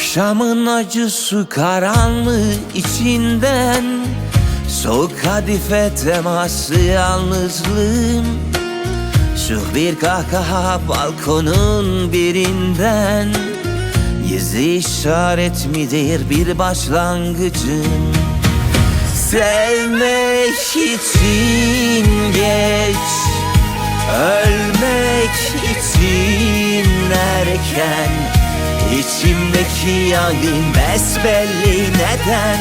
Akşamın acısı karanlığı içinden, soğuk kadife teması yalnızlığım. Şu bir kahkaha balkonun birinden, gizli işaret midir bir başlangıcın? Sevmek için geç, ölmek için erken. İçimdeki yangın besbelli neden?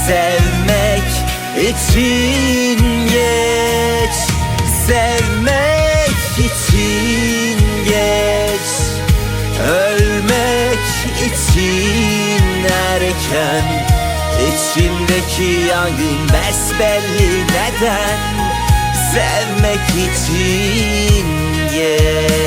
Sevmek için geç, sevmek için geç, ölmek için erken. İçimdeki yangın besbelli neden? Sevmek için geç.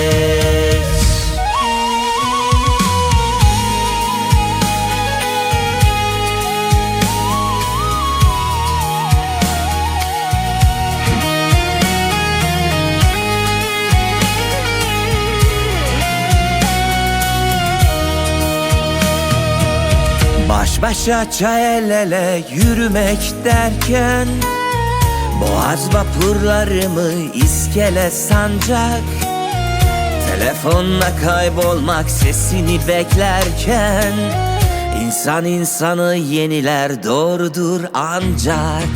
Baş başa çay el ele yürümek derken, boğaz vapurlarımı iskele sancak, telefonla kaybolmak sesini beklerken, insan insanı yeniler doğrudur ancak.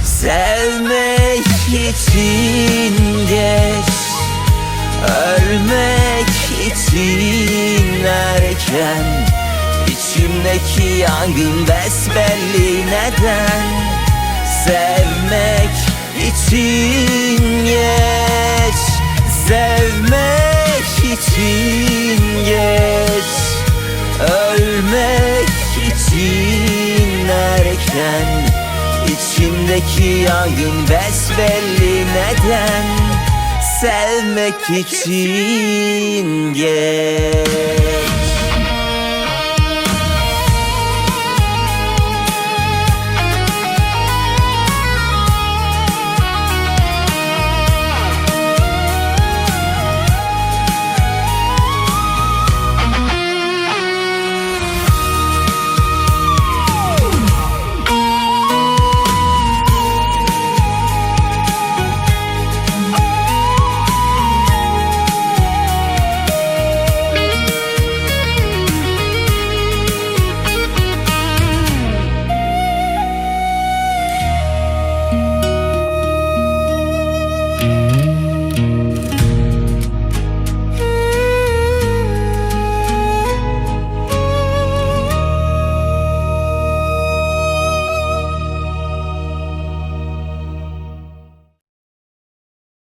Sevmek için geç, ölmek için erken. İçimdeki yangın besbelli neden? Sevmek için geç, sevmek için geç, ölmek için erken. İçimdeki yangın besbelli neden? Sevmek için geç.